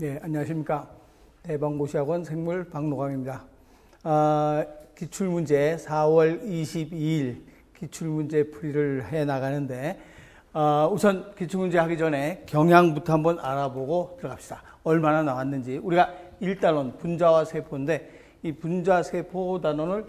네, 안녕하십니까. 대방고시학원 생물 박노광입니다. 기출문제 4월 22일 기출문제 풀이를 해 나가는데, 우선 기출문제 하기 전에 경향부터 한번 알아보고 들어갑시다. 얼마나 나왔는지. 우리가 1단원 분자와 세포인데, 이 분자 세포 단원을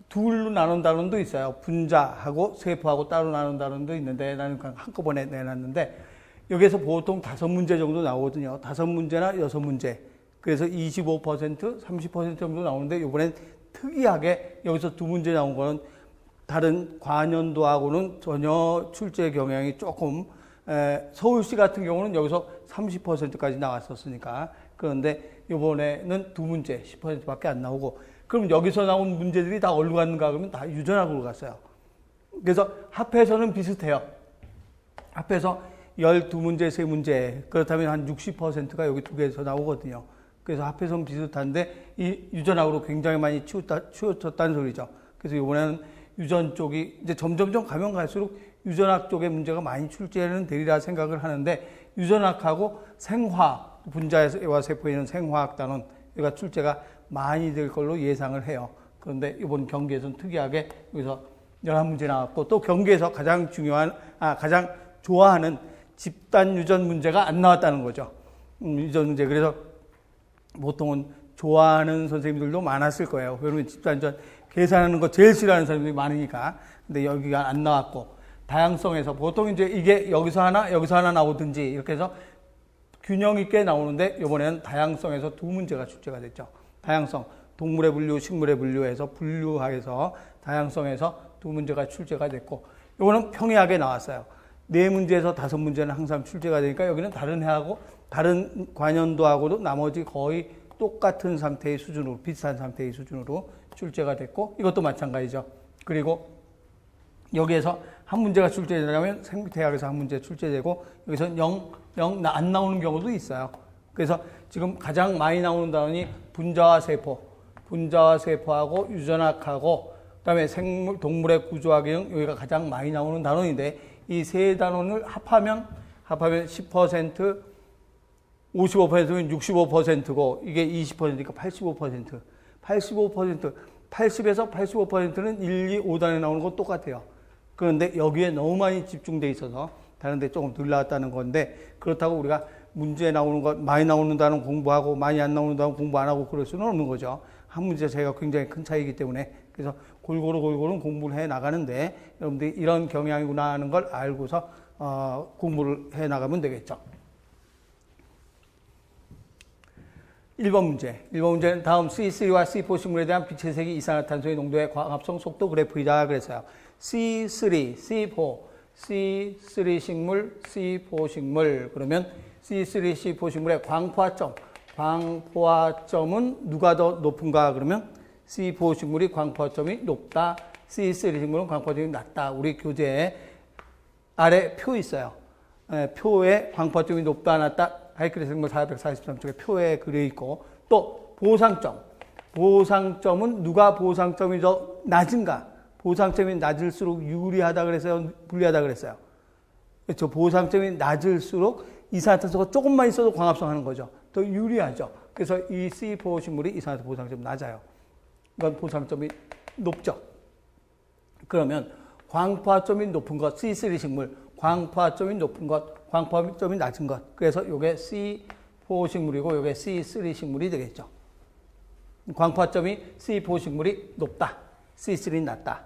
둘로 나눈 단원도 있어요. 분자하고 세포하고 따로 나눈 단원도 있는데, 나는 그냥 한꺼번에 내놨는데, 여기에서 보통 5문제 정도 나오거든요. 5문제나 6문제. 그래서 25%, 30% 정도 나오는데, 이번엔 특이하게 여기서 2문제 나온 거는 다른 과년도하고는 전혀 출제 경향이 조금, 서울시 같은 경우는 여기서 30%까지 나왔었으니까. 그런데 이번에는 2문제, 10%밖에 안 나오고, 그럼 여기서 나온 문제들이 다 어디로 갔는가 그러면 다 유전학으로 갔어요. 그래서 합해서는 비슷해요. 합해서 12문제, 3문제, 그렇다면 한 60%가 여기 2개에서 나오거든요. 그래서 합해서는 비슷한데, 이 유전학으로 굉장히 많이 치우쳤다는 소리죠. 그래서 이번에는 유전 쪽이, 이제 점점점 가면 갈수록 유전학 쪽의 문제가 많이 출제는 되리라 생각을 하는데, 유전학하고 생화학, 분자와 세포에 있는 생화학 단원, 여기가 출제가 많이 될 걸로 예상을 해요. 그런데 이번 경기에서는 특이하게 여기서 11문제 나왔고, 또 경기에서 가장 중요한, 가장 좋아하는 집단 유전 문제가 안 나왔다는 거죠. 유전 문제. 그래서 보통은 좋아하는 선생님들도 많았을 거예요. 그러면 집단 유전 계산하는 거 제일 싫어하는 사람들이 많으니까. 근데 여기가 안 나왔고, 다양성에서 보통 이제 이게 여기서 하나 나오든지 이렇게 해서 균형 있게 나오는데, 이번에는 다양성에서 2문제가 출제가 됐죠. 다양성, 동물의 분류, 식물의 분류에서 분류학에서 다양성에서 2문제가 출제가 됐고, 이거는 평이하게 나왔어요. 4문제에서 5문제는 항상 출제가 되니까 여기는 다른 해하고 다른 관연도하고도 나머지 거의 똑같은 상태의 수준으로, 비슷한 상태의 수준으로 출제가 됐고, 이것도 마찬가지죠. 그리고 여기에서 한 문제가 출제되려면 생태학에서 한 문제 출제되고, 여기서 0 안 나오는 경우도 있어요. 그래서 지금 가장 많이 나오는 단원이 분자와 세포, 분자와 세포하고 유전학하고, 그 다음에 생물, 동물의 구조학 등 여기가 가장 많이 나오는 단원인데, 이 세 단원을 합하면 10%, 55%면 65%고, 이게 20%니까 85%. 80에서 85%는 1, 2, 5단에 나오는 건 똑같아요. 그런데 여기에 너무 많이 집중돼 있어서 다른 데 조금 덜 나왔다는 건데, 그렇다고 우리가 문제 나오는 것, 많이 나오는 단원 공부하고 많이 안 나오는 단원 공부 안 하고 그럴 수는 없는 거죠. 한 문제 차이가 굉장히 큰 차이이기 때문에. 그래서 골고루 공부를 해 나가는데, 여러분들이 이런 경향이구나 하는 걸 알고서 공부를 해 나가면 되겠죠. 1번 문제. 1번 문제는 다음 C3와 C4 식물에 대한 빛의 색이 이산화탄소의 농도의 광합성 속도 그래프이다 그랬어요. C3, C4, C3 식물, C4 식물. 그러면 C3, C4 식물의 광포화점은 누가 더 높은가? 그러면 C4 식물이 광포화점이 높다. C3 식물은 광포화점이 낮다. 우리 교재에 아래 표 있어요. 표에 광포화점이 높다, 낮다. 하이크레 생물 443쪽에 표에 그려 있고, 또 보상점은 누가 보상점이 더 낮은가? 보상점이 낮을수록 유리하다 그랬어요? 불리하다 그랬어요? 그렇죠. 보상점이 낮을수록 이산화탄소가 조금만 있어도 광합성 하는 거죠. 더 유리하죠. 그래서 이 C4 식물이 이산화탄소 보상점이 낮아요. 이건 보상점이 높죠. 그러면 광포화점이 높은 것, C3 식물, 광포화점이 높은 것, 광포화점이 낮은 것. 그래서 이게 C4 식물이고 이게 C3 식물이 되겠죠. 광포화점이 C4 식물이 높다. C3는 낮다.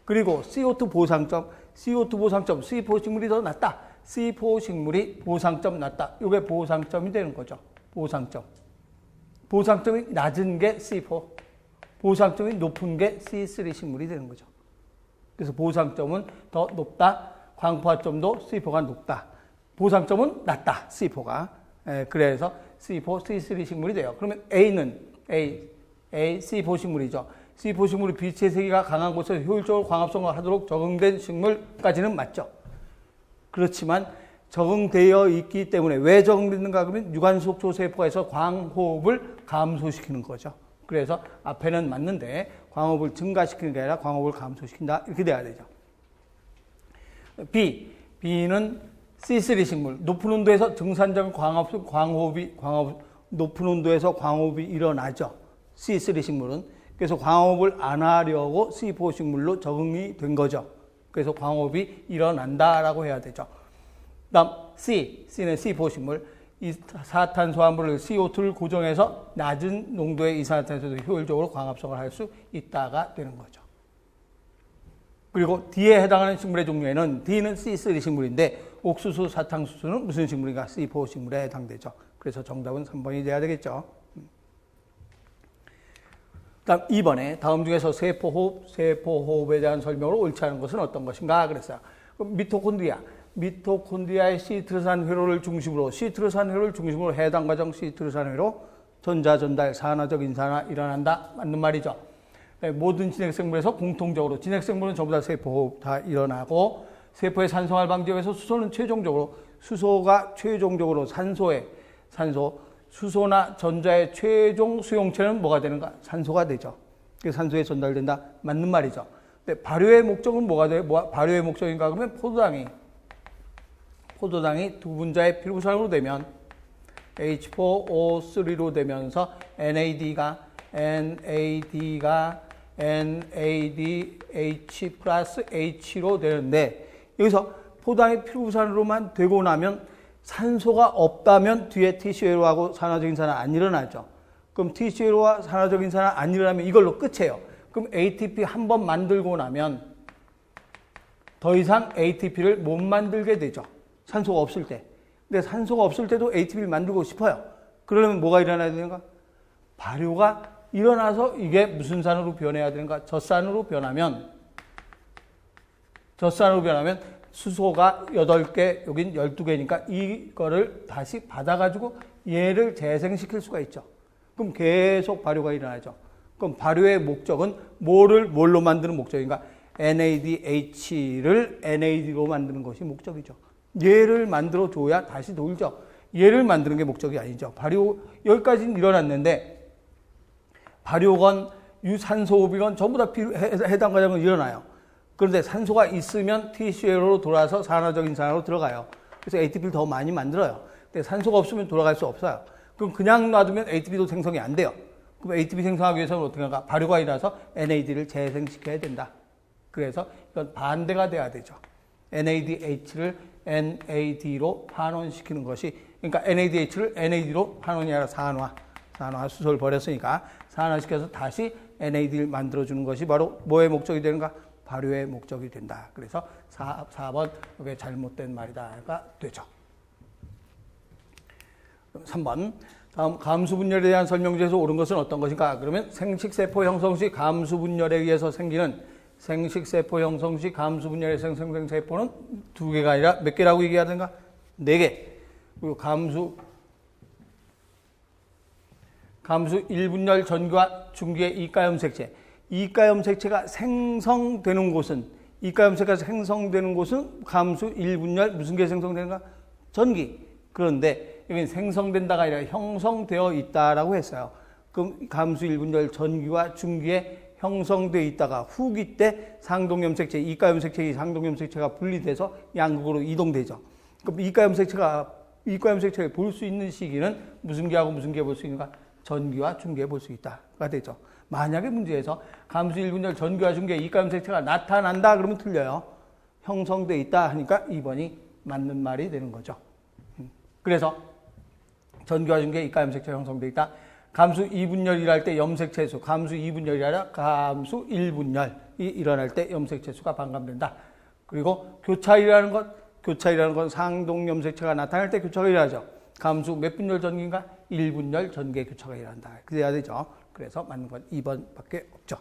그리고 CO2 보상점, C4 식물이 더 낮다. C4 식물이 보상점 낮다. 이게 보상점이 되는 거죠. 보상점. 보상점이 낮은 게 C4, 보상점이 높은 게 C3 식물이 되는 거죠. 그래서 보상점은 더 높다. 광포화점도 C4가 높다. 보상점은 낮다. C4가. 그래서 C4, C3 식물이 돼요. 그러면 A는 C4 식물이죠. C4 식물이 빛의 세기가 강한 곳에서 효율적으로 광합성을 하도록 적응된 식물까지는 맞죠. 그렇지만 적응되어 있기 때문에 왜 적응됐는가 하면 유관속초 세포에서 광호흡을 감소시키는 거죠. 그래서 앞에는 맞는데 광호흡을 증가시키는 게 아니라 광호흡을 감소시킨다. 이렇게 돼야 되죠. B는 C3 식물, 높은 온도에서 증산적 광호흡이 높은 온도에서 광호흡이 일어나죠. C3 식물은. 그래서 광호흡을 안 하려고 C4 식물로 적응이 된 거죠. 그래서 광호흡이 일어난다라고 해야 되죠. 다음 C는 C4 식물. 이산화탄소화물을 CO2를 고정해서 낮은 농도의 이산화탄소도 효율적으로 광합성을 할 수 있다가 되는 거죠. 그리고 D에 해당하는 식물의 종류에는 D는 C3 식물인데 옥수수, 사탕수수는 무슨 식물인가? C4 식물에 해당되죠. 그래서 정답은 3번이 돼야 되겠죠. 다음 2번에 다음 중에서 세포호흡에 대한 설명으로 옳지 않은 것은 어떤 것인가 그랬어요. 미토콘드리아의 시트르산회로를 중심으로 해당 과정 시트르산회로 전자 전달, 산화적 인산화 일어난다. 맞는 말이죠. 네, 모든 진핵생물에서 공통적으로 진핵생물은 전부 다 세포호흡 다 일어나고 세포의 산성활 방지에 위해서 수소가 최종적으로 수소나 전자의 최종 수용체는 뭐가 되는가? 산소가 되죠. 그래서 산소에 전달된다. 맞는 말이죠. 근데 발효의 목적은 뭐가 돼요? 발효의 목적인가? 그러면 포도당이 두 분자의 필요산으로 되면 H4O3로 되면서 NAD가 NADH 플러스 H로 되는데 여기서 포도당이 필요산으로만 되고 나면 산소가 없다면 뒤에 TCA로하고 산화적인 산화 안 일어나죠. 그럼 TCA로와 산화적인 산화 안 일어나면 이걸로 끝이에요. 그럼 ATP 한 번 만들고 나면 더 이상 ATP를 못 만들게 되죠. 산소가 없을 때. 근데 산소가 없을 때도 ATP를 만들고 싶어요. 그러려면 뭐가 일어나야 되는가? 발효가 일어나서 이게 무슨 산으로 변해야 되는가? 젖산으로 변하면 수소가 8개, 여긴 12개니까 이거를 다시 받아가지고 얘를 재생시킬 수가 있죠. 그럼 계속 발효가 일어나죠. 그럼 발효의 목적은 뭘로 만드는 목적인가? NADH를 NAD로 만드는 것이 목적이죠. 얘를 만들어줘야 다시 돌죠. 얘를 만드는 게 목적이 아니죠. 여기까지는 일어났는데 발효건, 유산소호흡이건 전부 다 해당 과정은 일어나요. 그런데 산소가 있으면 TCA로 돌아서 산화적인 산화로 들어가요. 그래서 ATP를 더 많이 만들어요. 근데 산소가 없으면 돌아갈 수 없어요. 그럼 그냥 놔두면 ATP도 생성이 안 돼요. 그럼 ATP 생성하기 위해서는 어떻게 할까? 발효가 일어나서 NAD를 재생시켜야 된다. 그래서 이건 반대가 돼야 되죠. NADH를 NAD로 환원시키는 것이, 그러니까 NADH를 NAD로 환원이 아니라 산화 수소를 버렸으니까 산화시켜서 다시 NAD를 만들어주는 것이 바로 뭐의 목적이 되는가? 발효의 목적이 된다. 그래서 4번 이게 잘못된 말이다가 되죠. 3번 다음 감수분열에 대한 설명 중에서 옳은 것은 어떤 것인가? 그러면 생식세포 형성 시 감수분열에 의해서 생기는 생식세포 형성 시 감수분열에 생성된 세포는 2개가 아니라 몇 개라고 얘기하는가? 4개. 그리고 감수 1분열 전기와 중기의 이가염색체. 이가염색체가 생성되는 곳은 감수 1분열 무슨 게 생성되는가? 전기. 그런데 여기는 생성된다가 아니라 형성되어 있다라고 했어요. 그럼 감수 1분열 전기와 중기에 형성되어 있다가 후기 때 상동염색체, 이가염색체의 상동염색체가 분리돼서 양극으로 이동되죠. 그럼 이가염색체를 볼 수 있는 시기는 무슨 기하고 무슨 기에 볼 수 있는가? 전기와 중기에 볼 수 있다가 되죠. 만약에 문제에서 감수 1분열 전기와 중기에 이가염색체가 나타난다 그러면 틀려요. 형성되어 있다 하니까 2번이 맞는 말이 되는 거죠. 그래서 전기와 중기에 이가염색체가 형성되어 있다. 감수 2분열이 일어날 때 염색체수, 감수 2분열이 아니라 감수 1분열이 일어날 때 염색체수가 반감된다. 그리고 교차이라는 건 상동염색체가 나타날 때 교차가 일어나죠. 감수 몇 분열 전기인가? 1분열 전기의 교차가 일어난다. 그래야 되죠. 그래서 맞는 건 2번밖에 없죠.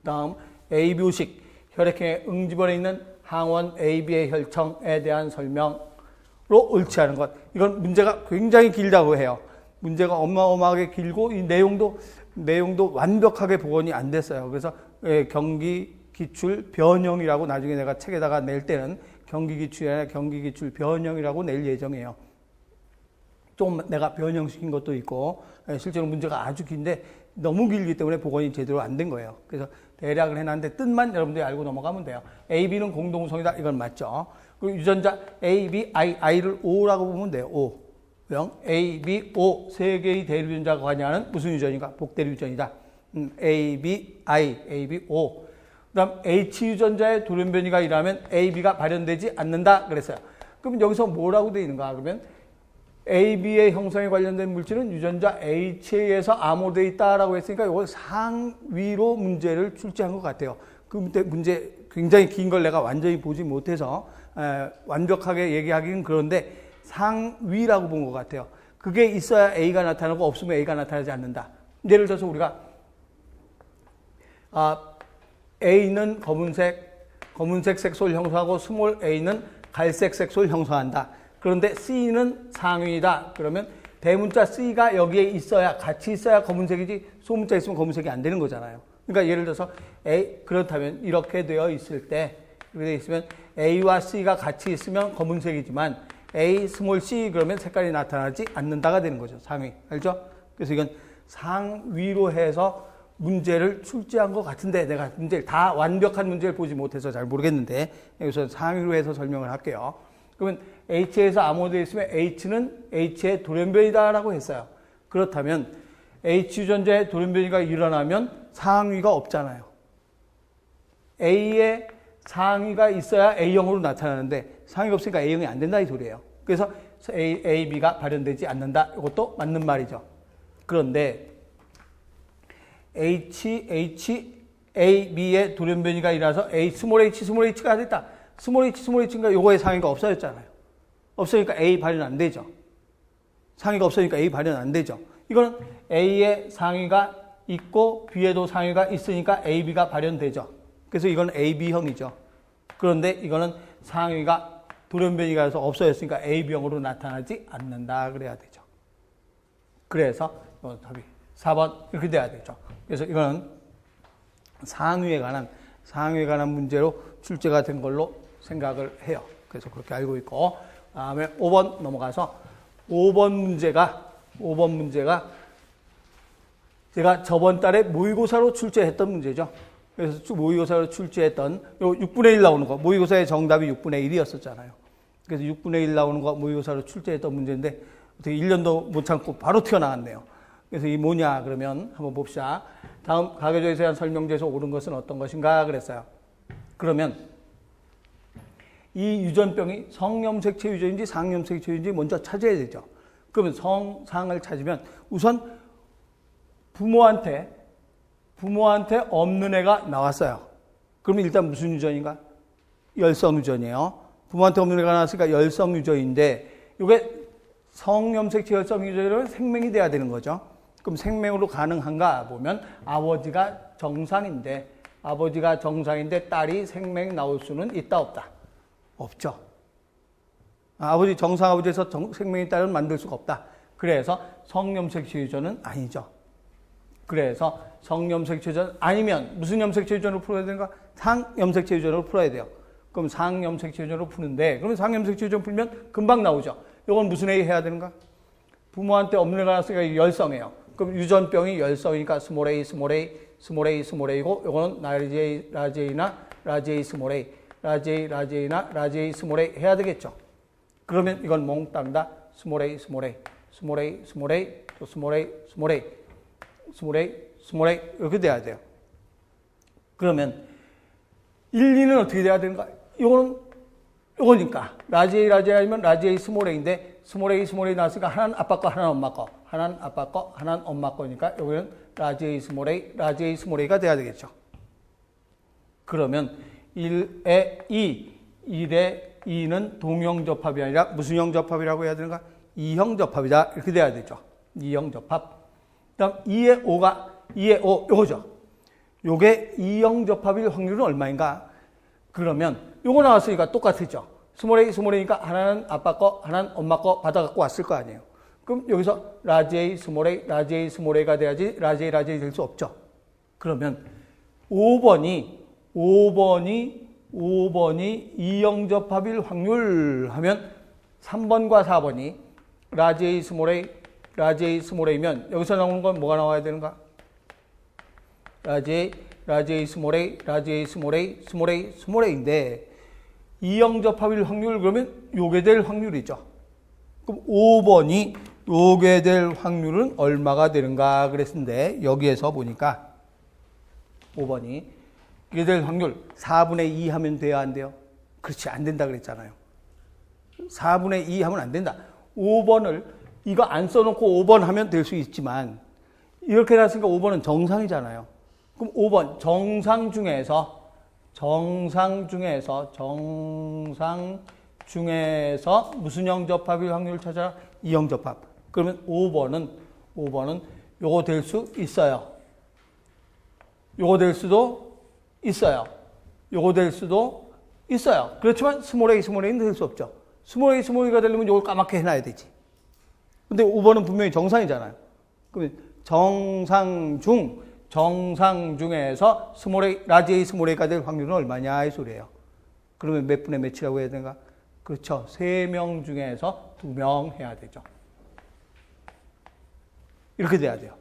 다음 A묘식, 혈액형의 응집원에 있는 항원 AB의 혈청에 대한 설명으로 옳지 않은 것. 이건 문제가 굉장히 길다고 해요. 문제가 어마어마하게 길고 이 내용도 완벽하게 복원이 안 됐어요. 그래서 경기 기출 변형이라고 나중에 내가 책에다가 낼 때는 경기 기출이 아니라 경기 기출 변형이라고 낼 예정이에요. 좀 내가 변형시킨 것도 있고 실제로 문제가 아주 긴데 너무 길기 때문에 복원이 제대로 안 된 거예요. 그래서 대략을 해놨는데 뜻만 여러분들이 알고 넘어가면 돼요. A, B는 공동성이다. 이건 맞죠. 그리고 유전자 A, B, I를 O라고 보면 돼요. O. A, B, O 세 개의 대류전자가 관여하는 무슨 유전인가? 복대류 유전이다. A, B, I, A, B, O. 그다음 H 유전자의 돌연변이가 일어나면 A, B가 발현되지 않는다 그랬어요. 그럼 여기서 뭐라고 되어 있는가? 그러면 A, B의 형성에 관련된 물질은 유전자 H에 의해서 암호되어 있다라고 했으니까 이걸 상위로 문제를 출제한 것 같아요. 그 문제 굉장히 긴 걸 내가 완전히 보지 못해서 완벽하게 얘기하기는 그런데 상위라고 본 것 같아요. 그게 있어야 A가 나타나고 없으면 A가 나타나지 않는다. 예를 들어서 우리가 A는 검은색 색소를 형성하고 스몰 a는 갈색 색소를 형성한다. 그런데 C는 상위이다. 그러면 대문자 C가 여기에 있어야 같이 있어야 검은색이지 소문자 있으면 검은색이 안 되는 거잖아요. 그러니까 예를 들어서 그렇다면 이렇게 되어 있을 때 이렇게 되어 있으면 A와 C가 같이 있으면 검은색이지만 A, 스몰 c 그러면 색깔이 나타나지 않는다가 되는 거죠. 상위. 알죠? 그래서 이건 상위로 해서 문제를 출제한 것 같은데 내가 문제를 다 완벽한 문제를 보지 못해서 잘 모르겠는데 여기서 상위로 해서 설명을 할게요. 그러면 H에서 암호되어 있으면 H는 H의 돌연변이다라고 했어요. 그렇다면 H 유전자의 돌연변이가 일어나면 상위가 없잖아요. A의 상위가 있어야 A형으로 나타나는데 상위가 없으니까 A형이 안 된다 이 소리예요. 그래서 A, B가 발현되지 않는다. 이것도 맞는 말이죠. 그런데 A, B의 돌연변이가 일어나서 스몰 H가 됐다. 스몰 H인가 요거의 상위가 없어졌잖아요. 없으니까 A 발현 안 되죠. 상위가 없으니까 A 발현 안 되죠. 이거는 A의 상위가 있고 B에도 상위가 있으니까 A, B가 발현되죠. 그래서 이건 A, B형이죠. 그런데 이거는 상위가 돌연변이가 돼서 없어졌으니까 A, B형으로 나타나지 않는다 그래야 되죠. 그래서 답이 4번 이렇게 돼야 되죠. 그래서 이거는 상위에 관한 문제로 출제가 된 걸로 생각을 해요. 그래서 그렇게 알고 있고, 다음에 5번 넘어가서 5번 문제가 제가 저번 달에 모의고사로 출제했던 문제죠. 그래서 모의고사로 출제했던 요 6분의 1 나오는 거, 모의고사의 정답이 6분의 1이었었잖아요. 그래서 6분의 1 나오는 거 모의고사로 출제했던 문제인데 어떻게 1년도 못 참고 바로 튀어나왔네요. 그래서 이 뭐냐 그러면 한번 봅시다. 다음 가계조에 대한 설명제에서 옳은 것은 어떤 것인가 그랬어요. 그러면 이 유전병이 성염색체 유전인지 상염색체 유전인지 먼저 찾아야 되죠. 그러면 성상을 찾으면 우선 부모한테 없는 애가 나왔어요. 그러면 일단 무슨 유전인가? 열성 유전이에요. 부모한테 없는 애가 나왔으니까 열성 유전인데 이게 성염색체 열성 유전이라면 생명이 돼야 되는 거죠. 그럼 생명으로 가능한가 보면 아버지가 정상인데 딸이 생명이 나올 수는 있다 없다? 없죠. 아버지 정상 아버지에서 생명의 딸을 만들 수가 없다. 그래서 성염색체 유전은 아니죠. 그래서 성염색체 유전 아니면 무슨 염색체 유전으로 풀어야 되는가? 상염색체 유전으로 풀어야 돼요. 그럼 상염색체 유전으로 푸는데 그러면 상염색체 유전 풀면 금방 나오죠. 이건 무슨 A 해야 되는가? 부모한테 없는 애가 나왔으니까 열성이에요. 그럼 유전병이 열성이니까 스몰 A고 이거는 라지 스몰 A 해야 되겠죠. 그러면 이건 몽땅 다 스몰 A 또 스몰 A 이렇게 돼야 돼요. 그러면 1, 2는 어떻게 돼야 되는가? 이거니까 라지 A 아니면 라지 A 스몰 A인데 스몰 A 나왔으니까 하나는 아빠 거, 하나는 엄마 거. 하나는 아빠 거, 하나는 엄마 거니까 여기는 라지 A 스몰 A가 돼야 되겠죠. 그러면 1에 1에 2는 동형 접합이 아니라 무슨 형 접합이라고 해야 되는가? 2형 접합이다. 이렇게 돼야 되죠. 2형 접합. 그다음 2에 5 요거죠. 요게 2형 접합일 확률은 얼마인가? 그러면 요거 나왔으니까 똑같았죠. 스몰 A니까 하나는 아빠 거, 하나는 엄마 거 받아갖고 왔을 거 아니에요. 그럼 여기서 라지 A 스몰 A가 돼야지 라지 A 될 수 없죠. 그러면 5번이 2형 접합일 확률 하면 3번과 4번이 라지 A 스몰 A면 여기서 나오는 건 뭐가 나와야 되는가? 라지 라지 A 스몰 a, 라지 A 스몰 a, 스몰 a, 스몰 a인데 이영접합일 확률 그러면 요게 될 확률이죠. 그럼 5번이 요게 될 확률은 얼마가 되는가 그랬는데 여기에서 보니까 5번이 이게 될 확률 4분의 2 하면 돼야 안 돼요? 그렇지, 안 된다 그랬잖아요. 4분의 2 하면 안 된다. 5번을 이거 안 써놓고 5번 하면 될 수 있지만 이렇게 해놨으니까 5번은 정상이잖아요. 그럼 5번 정상 중에서 무슨 영접합일 확률을 찾아라? 이영접합. 그러면 5번은 요거 될 수 있어요. 요거 될 수도 있어요. 요거 될 수도 있어요. 그렇지만 스몰 a는 될 수 없죠. 스몰 a가 되려면 요걸 까맣게 해놔야 되지. 근데 5번은 분명히 정상이잖아요. 그러면 정상 중에서 라지 A 스몰 a가 될 확률은 얼마냐 이 소리예요. 그러면 몇 분의 몇이라고 해야 되는가? 그렇죠. 3명 중에서 2명 해야 되죠. 이렇게 돼야 돼요.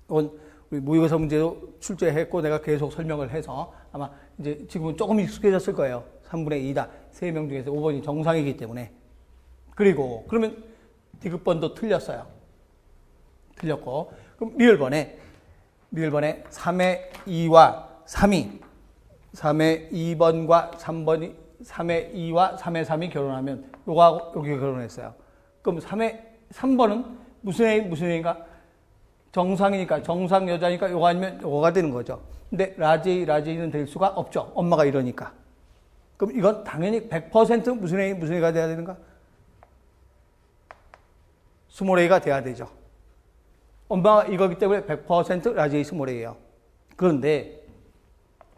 이건 우리 모의고사 문제도 출제했고 내가 계속 설명을 해서 아마 이제 지금은 조금 익숙해졌을 거예요. 3분의 2다. 3명 중에서 5번이 정상이기 때문에. 그리고 그러면 디귿번도 틀렸어요. 틀렸고. 그럼 리을번에 3의 2와 3이 3의 2번과 3번이 3의 2와 3의 3이 결혼하면 요거하고 여기 결혼했어요. 그럼 3번은 무슨 애인가? 정상이니까, 정상 여자니까 요거 아니면 요거가 되는 거죠. 근데 라지는 될 수가 없죠. 엄마가 이러니까. 그럼 이건 당연히 100% 무슨 애가 돼야 되는가? 스몰 a가 돼야 되죠. 엄마가 이거기 때문에 100% 라지 A 스몰 a예요. 그런데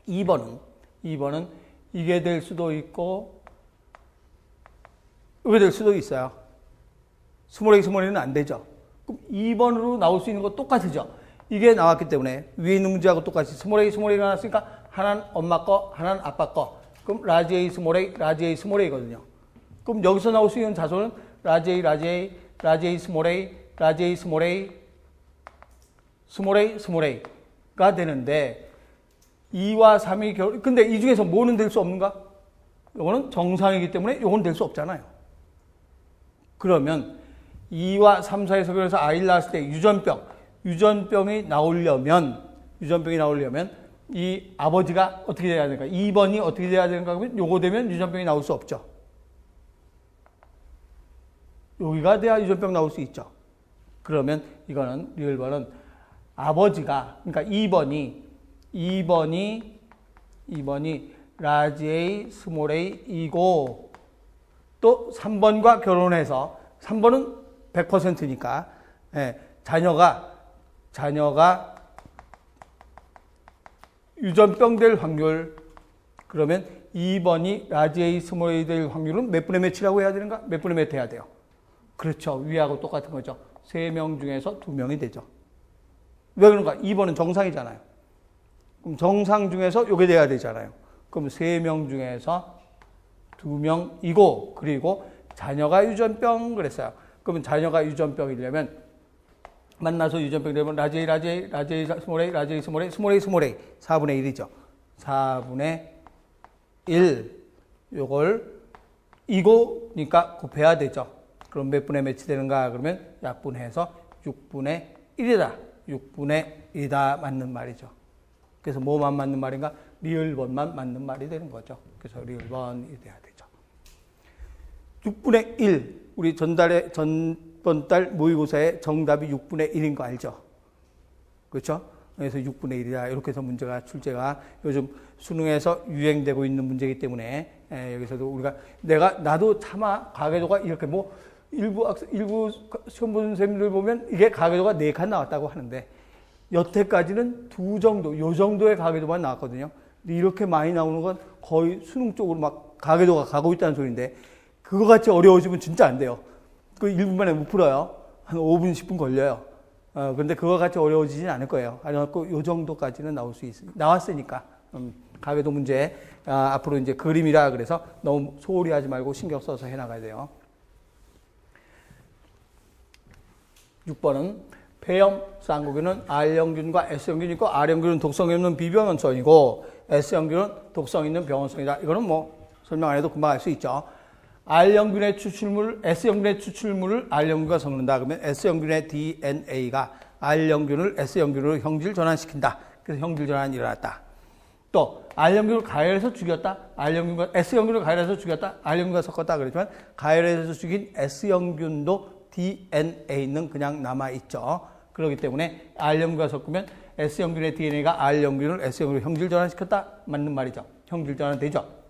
2번은 이게 될 수도 있고 이게 될 수도 있어요. 스몰 a는 안 되죠. 그럼 2번으로 나올 수 있는 거 똑같으죠. 이게 나왔기 때문에 위에 있는 문제하고 똑같이 스몰 a가 나왔으니까 하나는 엄마 거, 하나는 아빠 거. 그럼 라지 A 스몰 a거든요. 그럼 여기서 나올 수 있는 자소는 라지 A 스몰 A, 라지 A 스몰 A가 되는데 2와 3이 근데 이 중에서 뭐는 될 수 없는가? 이거는 정상이기 때문에 이건 될 수 없잖아요. 그러면 2와 3, 4에서 그래서 아이를 낳았을 때 유전병이 나오려면 이 아버지가 어떻게 돼야 되는가? 2번이 어떻게 돼야 되는가? 그러면 요거 되면 유전병이 나올 수 없죠. 여기가 돼야 유전병 나올 수 있죠. 그러면 이거는 리을번은 아버지가 그러니까 2번이 라지 A 스몰 a이고 또 3번과 결혼해서 3번은 100%니까 자녀가 유전병 될 확률 그러면 2번이 라지 A 스몰 a 될 확률은 몇 분의 몇이라고 해야 되는가? 몇 분의 몇 해야 돼요? 그렇죠. 위하고 똑같은 거죠. 3명 중에서 2명이 되죠. 왜 그런가? 2번은 정상이잖아요. 그럼 정상 중에서 요게 돼야 되잖아요. 그럼 3명 중에서 2명이고 그리고 자녀가 유전병 그랬어요. 그러면 자녀가 유전병이려면 만나서 유전병이 되면 라지 A 스몰 A 4분의 1이죠. 4분의 1 요걸 이거니까 곱해야 되죠. 그럼 몇 분의 몇이 되는가? 그러면 약분해서 6분의 1이다. 6분의 1이다 맞는 말이죠. 그래서 뭐만 맞는 말인가? 리을번만 맞는 말이 되는 거죠. 그래서 리을번이 돼야 되죠. 6분의 1 우리 전번 달 모의고사에 정답이 6분의 1인 거 알죠? 그렇죠? 그래서 6분의 1이다. 이렇게 해서 출제가 요즘 수능에서 유행되고 있는 문제이기 때문에 여기서도 나도 차마 가계도가 이렇게 일부 시험 보는 선생님들 보면 이게 가계도가 4칸 나왔다고 하는데 여태까지는 2 정도, 요 정도의 가계도만 나왔거든요. 근데 이렇게 많이 나오는 건 거의 수능 쪽으로 막 가계도가 가고 있다는 소리인데 그거 같이 어려우시면 진짜 안 돼요. 그 1분 만에 못 풀어요. 한 5분, 10분 걸려요. 근데 그거 같이 어려워지진 않을 거예요. 그래갖고 요 정도까지는 나왔으니까. 가계도 문제, 앞으로 이제 그림이라 그래서 너무 소홀히 하지 말고 신경 써서 해나가야 돼요. 6번은 폐염 쌍구균은 R형균과 S형균이 있고 R형균은 독성이 없는 비병원성이고 S형균은 독성 있는 병원성이다. 이거는 뭐 설명 안 해도 금방 알 수 있죠. R형균의 추출물, S형균의 추출물을 R형균과 섞는다. 그러면 S형균의 DNA가 R형균을 S형균으로 형질 전환시킨다. 그래서 형질 전환이 일어났다. 또 R형균을 가열해서 죽였다. R형균과 S형균을 가열해서 죽였다. R형균과 섞었다. 그렇지만 가열해서 죽인 S형균도 DNA는 그냥 남아있죠. 그렇기 때문에 R형균과 섞으면 S형균의 DNA가 R형균을 S형균으로 형질 전환시켰다. 맞는 말이죠. 형질 전환되죠.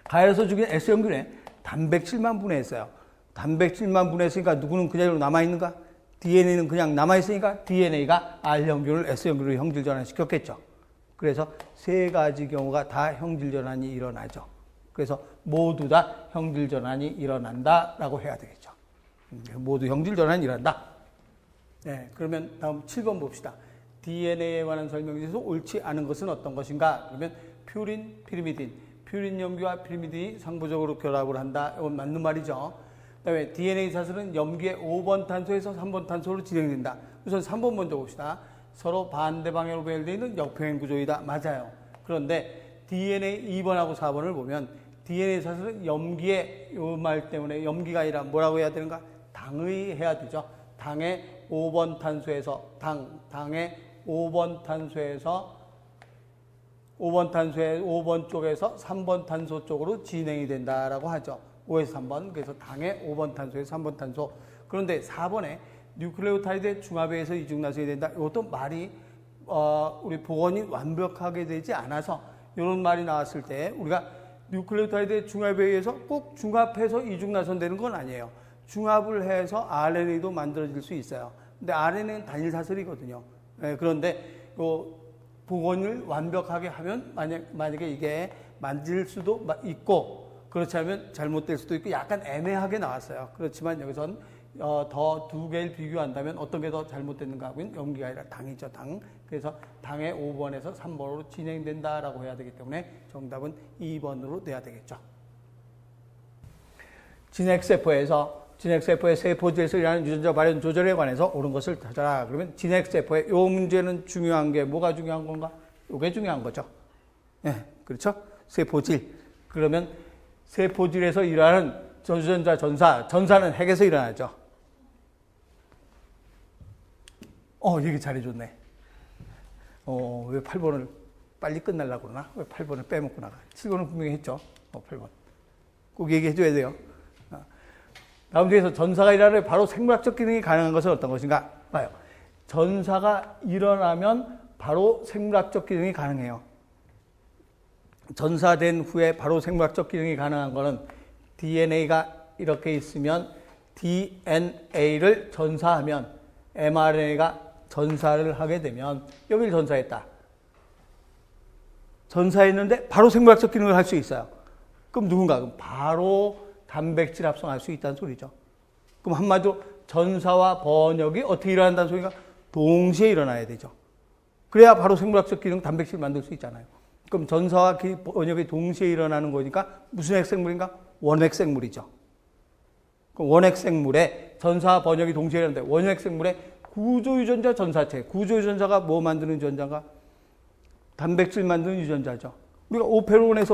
가열해서 죽인 S형균에 단백질만 분해했어요. 단백질만 분해했으니까 누구는 그대로 남아있는가? DNA는 그냥 남아있으니까 DNA가 R형균을 S형균으로 형질 전환시켰겠죠. 그래서 세 가지 경우가 다 형질 전환이 일어나죠. 그래서 모두 다 형질 전환이 일어난다라고 해야 되겠죠. 모두 형질 전환이 일어난다. 네, 그러면 다음 7번 봅시다. DNA에 관한 설명 중에서 옳지 않은 것은 어떤 것인가? 그러면 퓨린, 피리미딘. 퓨린 염기와 피리미딘이 상부적으로 결합을 한다. 이건 맞는 말이죠. 그다음에 DNA 사슬은 염기의 5번 탄소에서 3번 탄소로 진행된다. 우선 3번 먼저 봅시다. 서로 반대 방향으로 배열되어 있는 역평행 구조이다. 맞아요. 그런데 DNA 2번하고 4번을 보면 DNA 사슬은 염기의 이 말 때문에 염기가 아니라 뭐라고 해야 되는가? 당의 해야 되죠. 당의 5번 탄소에서 당의 5번 탄소에서 5번 쪽에서 3번 탄소 쪽으로 진행이 된다라고 하죠. 5에서 3번. 그래서 당의 5번 탄소에서 3번 탄소. 그런데 4번에 뉴클레오타이드의 중합에 의해서 이중나선이 된다. 이것도 말이 우리 복원이 완벽하게 되지 않아서 이런 말이 나왔을 때 우리가 뉴클레오타이드의 중합에 의해서 꼭 중합해서 이중나선되는 건 아니에요. 중합을 해서 RNA도 만들어질 수 있어요. 근데 RNA는 단일 사슬이거든요. 네, 그런데 복원을 완벽하게 하면 만약에 이게 만질 수도 있고 그렇지 않으면 잘못될 수도 있고 약간 애매하게 나왔어요. 그렇지만 여기선 더 두 개를 비교한다면 어떤 게 더 잘못됐는가 하고는 염기가 아니라 당이죠. 당. 그래서 당의 5번에서 3번으로 진행된다라고 해야 되기 때문에 정답은 2번으로 돼야 되겠죠. 진핵세포의 세포질에서 일어나는 유전자 발현 조절에 관해서 옳은 것을 찾아라. 그러면 진핵세포의 이 문제는 중요한 게 뭐가 중요한 건가? 이게 중요한 거죠. 네, 그렇죠? 세포질. 그러면 세포질에서 일어나는 유전자 전사는 핵에서 일어나죠. 얘기 잘해줬네. 왜 8번을 빨리 끝내려고 그러나? 왜 8번을 빼먹고 나가? 7번은 분명히 했죠. 8번. 꼭 얘기해줘야 돼요. 다음 중에서 전사가 일어나면 바로 생물학적 기능이 가능한 것은 어떤 것인가? 봐요. 전사가 일어나면 바로 생물학적 기능이 가능해요. 전사된 후에 바로 생물학적 기능이 가능한 것은 DNA가 이렇게 있으면 DNA를 전사하면 mRNA가 전사를 하게 되면 여기를 전사했다. 전사했는데 바로 생물학적 기능을 할 수 있어요. 그럼 누군가? 그럼 바로 단백질 합성할 수 있다는 소리죠. 그럼 한마디로 전사와 번역이 어떻게 일어난다는 소리가 동시에 일어나야 되죠. 그래야 바로 생물학적 기능 단백질 만들 수 있잖아요. 그럼 전사와 번역이 동시에 일어나는 거니까 무슨 핵생물인가? 원핵생물이죠. 그럼 원핵생물에 전사와 번역이 동시에 일어나는데 원핵생물에 구조유전자 전사체. 구조유전자가 뭐 만드는 유전자인가? 단백질 만드는 유전자죠. 우리가 오페론에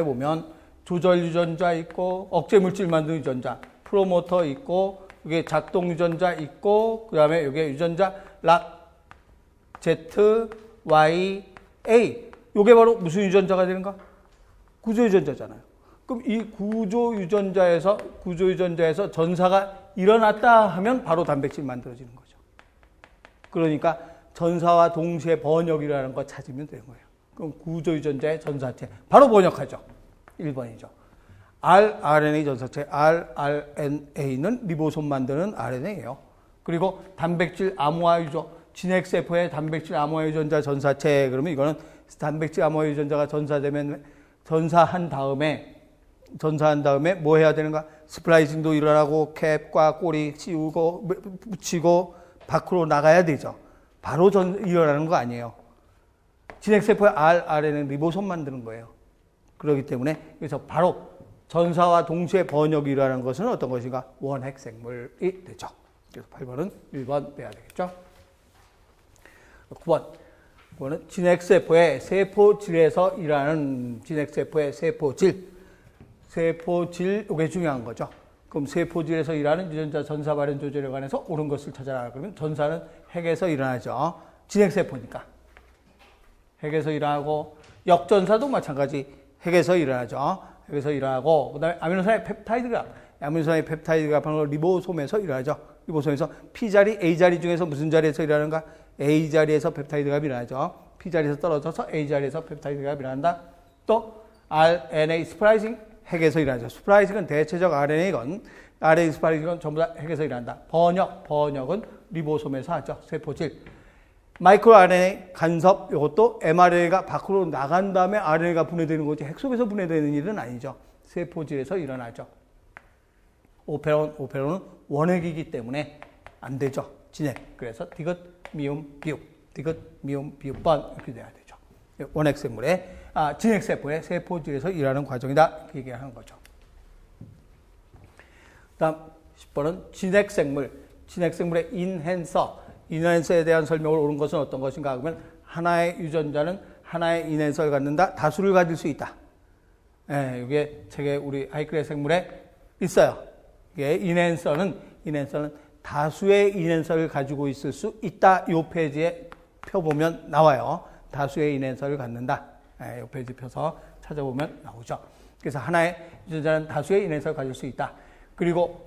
보면 조절 유전자 있고 억제 물질 만드는 유전자, 프로모터 있고 이게 작동 유전자 있고 그다음에 이게 유전자 락 Z, Y, A. 이게 바로 무슨 유전자가 되는가? 구조 유전자잖아요. 그럼 이 구조 유전자에서 전사가 일어났다 하면 바로 단백질 만들어지는 거죠. 그러니까 전사와 동시에 번역이라는 거 찾으면 되는 거예요. 그럼 구조 유전자의 전사체 바로 번역하죠. 1번이죠. rRNA 전사체, rRNA는 리보솜 만드는 RNA예요. 그리고 단백질 아모아 유전, 진핵세포의 단백질 아모아 유전자 전사체, 그러면 이거는 단백질 아모아 유전자가 전사한 다음에 뭐 해야 되는가? 스플라이싱도 일어나고 캡과 꼬리 씌우고 붙이고 밖으로 나가야 되죠. 바로 일어나는 거 아니에요. 진핵세포의 rRNA는 리보솜 만드는 거예요. 그렇기 때문에 그래서 바로 전사와 동시에 번역이 일어나는 것은 어떤 것인가? 원핵생물이 되죠. 그래서 8번은 1번 빼야 되겠죠. 9번은 진핵세포의 세포질에서 일하는 진핵세포의 세포질, 이게 중요한 거죠. 그럼 세포질에서 일하는 유전자 전사 발현 조절에 관해서 옳은 것을 찾아라. 그러면 전사는 핵에서 일어나죠. 진핵세포니까. 핵에서 일어나고 역전사도 마찬가지 핵에서 일어나죠. 핵에서 일어나고 그다음에 아미노산의 펩타이드가 하는 건 리보솜에서 일어나죠. 리보솜에서 P자리, A자리 중에서 무슨 자리에서 일어나는가? A자리에서 펩타이드가 일어나죠. P자리에서 떨어져서 A자리에서 nepeptide가 일어난다. 또 RNA 스플라이싱 핵에서 일어나죠. 스플라이싱은 대체적 RNA건 RNA 스플라이싱은 전부 다 핵에서 일어난다. 번역은 리보솜에서 하죠. 세포질. 마이크로 RNA 간섭 이것도 mRNA가 밖으로 나간 다음에 RNA가 분해되는 거지 핵 속에서 분해되는 일은 아니죠. 세포질에서 일어나죠. 오페론은 원핵이기 때문에 안 되죠. 진핵. 그래서 디귿, 미움, 비읍. 디귿, 미움, 비읍번 이렇게 돼야 되죠. 원핵 생물의 진핵 세포의 세포질에서 일하는 과정이다. 이렇게 얘기하는 거죠. 다음 10번은 진핵 생물의 인핸서에 대한 설명을 옳은 것은 어떤 것인가? 그러면 하나의 유전자는 하나의 인핸서를 갖는다. 다수를 가질 수 있다. 예, 이게 책에 우리 하이클의 생물에 있어요. 이게 인핸서는 다수의 인핸서를 가지고 있을 수 있다. 이 페이지에 펴보면 나와요. 다수의 인핸서를 갖는다. 이 페이지 펴서 찾아보면 나오죠. 그래서 하나의 유전자는 다수의 인핸서를 가질 수 있다. 그리고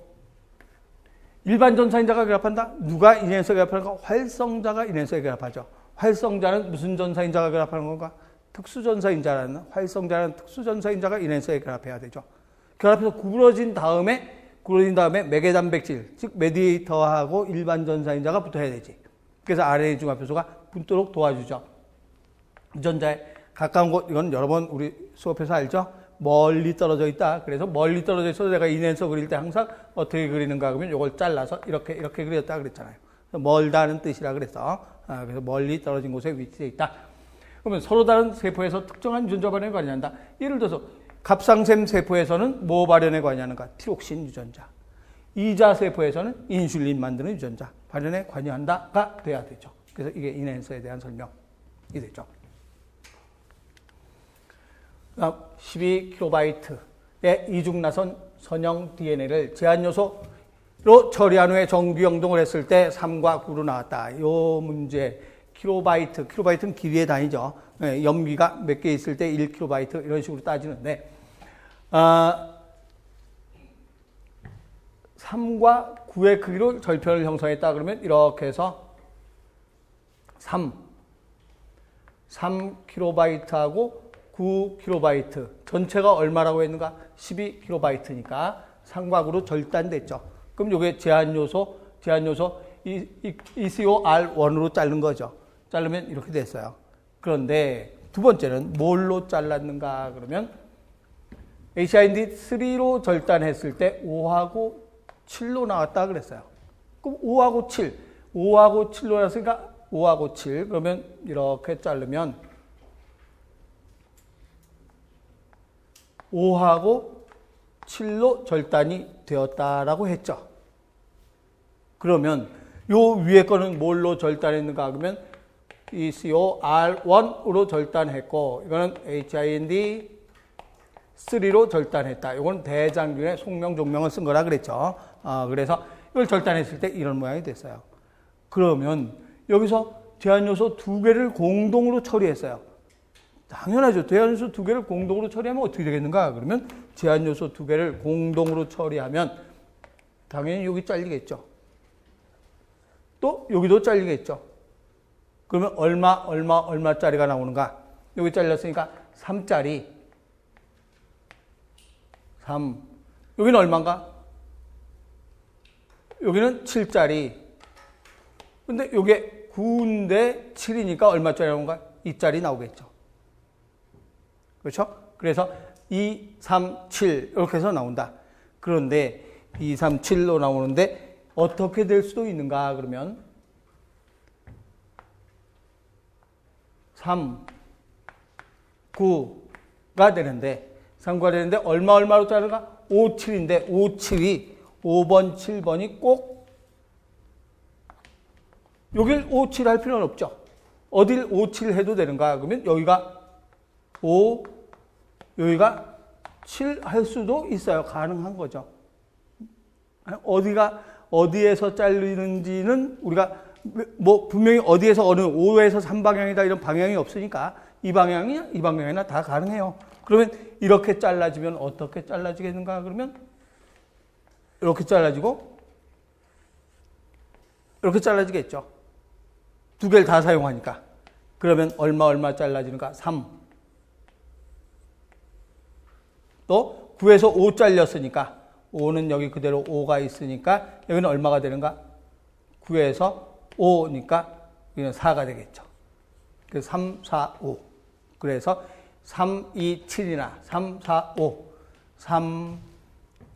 일반 전사인자가 결합한다. 누가 인핸서에 결합하는가? 활성자가 인핸서에 결합하죠. 활성자는 무슨 전사인자가 결합하는 건가? 특수전사인자라는 활성자는 특수전사인자가 인핸서에 결합해야 되죠. 결합해서 구부러진 다음에 매개 단백질, 즉 메디에이터하고 일반 전사인자가 붙어야 되지. 그래서 RNA 중합효소가 붙도록 도와주죠. 유전자에 가까운 곳, 이건 여러 번 우리 수업에서 알죠? 멀리 떨어져 있다. 그래서 멀리 떨어져 있어서 내가 인핸서 그릴 때 항상 어떻게 그리는가 그러면 이걸 잘라서 이렇게 그렸다 그랬잖아요. 멀다는 뜻이라 그랬어. 그래서 멀리 떨어진 곳에 위치해 있다. 그러면 서로 다른 세포에서 특정한 유전자 발현에 관여한다. 예를 들어서 갑상샘 세포에서는 뭐 발현에 관여하는가? 티록신 유전자. 이자 세포에서는 인슐린 만드는 유전자 발현에 관여한다가 돼야 되죠. 그래서 이게 인핸서에 대한 설명이 되죠. 12kb의 이중나선 선형 DNA를 제한요소로 처리한 후에 정규영동을 했을 때 3과 9로 나왔다. 이 문제 킬로바이트는 길이의 단위죠. 염기가 몇 개 있을 때 1kb 이런 식으로 따지는데 3과 9의 크기로 절편을 형성했다. 그러면 이렇게 해서 3kb하고 9kb 전체가 얼마라고 했는가? 12kb니까 3과 9로 절단됐죠. 그럼 이게 제한요소 ECOR1으로 자른 거죠. 자르면 이렇게 됐어요. 그런데 두 번째는 뭘로 잘랐는가? 그러면 HIND3로 절단했을 때 5하고 7로 나왔다 그랬어요. 그럼 5하고 7로 나왔으니까 5하고 7 그러면 이렇게 자르면 5하고 7로 절단이 되었다라고 했죠. 그러면 요 위에 거는 뭘로 절단했는가? 그러면 ECOR1으로 절단했고 이거는 HIND3로 절단했다. 이건 대장균의 속명, 종명을 쓴 거라 그랬죠. 그래서 이걸 절단했을 때 이런 모양이 됐어요. 그러면 여기서 제한요소 2개를 공동으로 처리했어요. 당연하죠. 제한요소 2개를 공동으로 처리하면 어떻게 되겠는가? 그러면 제한요소 2개를 공동으로 처리하면 당연히 여기 잘리겠죠. 또 여기도 잘리겠죠. 그러면 얼마짜리가 나오는가? 여기 잘렸으니까 3짜리. 3. 여기는 얼마인가? 여기는 7짜리. 근데 요게 9인데 7이니까 얼마짜리 나오는가? 2짜리 나오겠죠. 그렇죠? 그래서 2, 3, 7 이렇게 해서 나온다. 그런데 2, 3, 7로 나오는데 어떻게 될 수도 있는가? 그러면 3, 9가 되는데 3가 되는데 얼마로 자르가? 5, 7인데 5, 7이 5번, 7번이 꼭 여길 5, 7 할 필요는 없죠. 어딜 5, 7 해도 되는가? 그러면 여기가 5, 여기가 7 할 수도 있어요. 가능한 거죠. 어디에서 잘리는지는 우리가 뭐 분명히 어디에서 어느 5에서 3방향이다 이런 방향이 없으니까 이 방향이나 다 가능해요. 그러면 이렇게 잘라지면 어떻게 잘라지겠는가? 그러면 이렇게 잘라지고 이렇게 잘라지겠죠. 두 개를 다 사용하니까. 그러면 얼마 잘라지는가? 3. 또 9에서 5 잘렸으니까 5는 여기 그대로 5가 있으니까 여기는 얼마가 되는가? 9에서 5니까 여기는 4가 되겠죠. 그래서 3, 4, 5. 그래서 3, 2, 7이나 3, 4, 5. 3,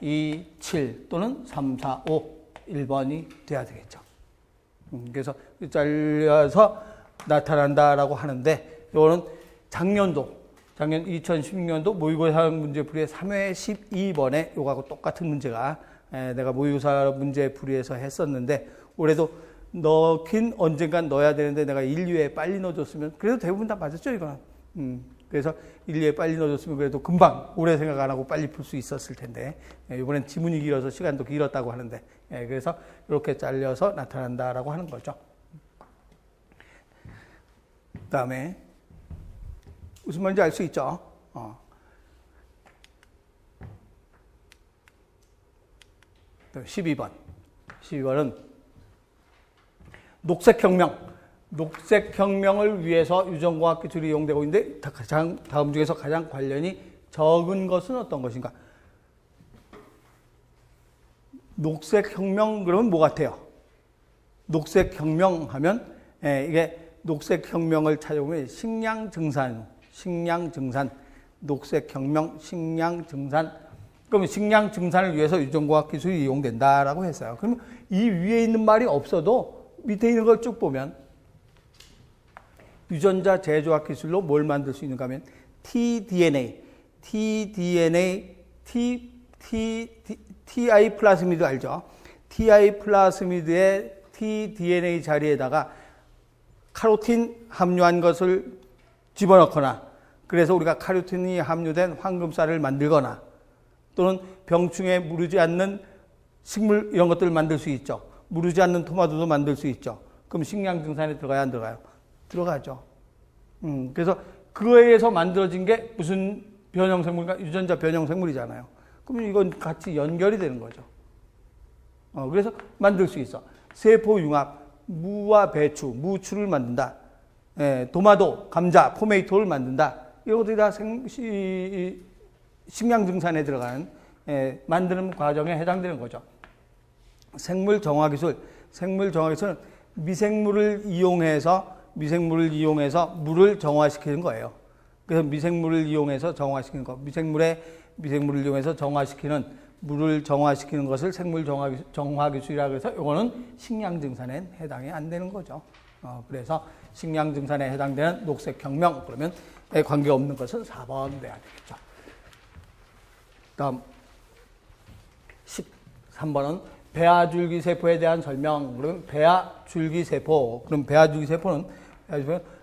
2, 7 또는 3, 4, 5. 1번이 돼야 되겠죠. 그래서 잘려서 나타난다라고 하는데 이거는 작년 2016년도 모의고사 문제풀이의 3회 12번에 이거하고 똑같은 문제가 내가 모의고사 문제풀이에서 했었는데 올해도 넣긴 언젠간 넣어야 되는데 내가 1, 2회 빨리 넣어줬으면 그래도 대부분 다 맞았죠 이거는. 그래서 1, 2회 빨리 넣어줬으면 그래도 금방 오래 생각 안 하고 빨리 풀 수 있었을 텐데 이번엔 지문이 길어서 시간도 길었다고 하는데 그래서 이렇게 잘려서 나타난다라고 하는 거죠. 그 다음에 무슨 말인지 알 수 있죠? 12번은 녹색혁명을 위해서 유전공학 기술이 이용되고 있는데 다음 중에서 가장 관련이 적은 것은 어떤 것인가? 녹색혁명 그러면 뭐 같아요? 녹색혁명 하면 이게 녹색혁명을 찾아보면 식량증산, 녹색혁명, 식량증산. 그러면 식량증산을 위해서 유전공학 기술이 이용된다라고 했어요. 그러면 이 위에 있는 말이 없어도 밑에 있는 걸 쭉 보면 유전자 제조학 기술로 뭘 만들 수 있는가 하면 tDNA, ti 플라스미드 알죠? ti 플라스미드의 tDNA 자리에다가 카로틴 함유한 것을 집어넣거나 그래서 우리가 카로틴이 함유된 황금쌀을 만들거나 또는 병충해 무르지 않는 식물 이런 것들을 만들 수 있죠. 무르지 않는 토마토도 만들 수 있죠. 그럼 식량증산에 들어가야 안 들어가요? 들어가죠. 그래서 그거에 의해서 만들어진 게 무슨 변형생물인가? 유전자 변형생물이잖아요. 그러면 이건 같이 연결이 되는 거죠. 그래서 만들 수 있어. 세포융합, 무와 배추, 무추를 만든다. 도마도, 감자, 포메이토를 만든다. 이런 것들이 다 식량증산에 들어가는 만드는 과정에 해당되는 거죠. 생물정화기술은 미생물을 이용해서 물을 정화시키는 거예요. 그래서 미생물을 이용해서 정화시키는 거. 미생물을 이용해서 정화시키는 물을 정화시키는 것을 생물정화기술이라고 해서 이거는 식량증산에 해당이 안 되는 거죠. 그래서 식량증산에 해당되는 녹색혁명 그러면 관계없는 것은 4번 돼야 되겠죠. 다음 13번은 배아줄기세포에 대한 설명. 그러면 배아줄기세포. 그럼 배아줄기세포는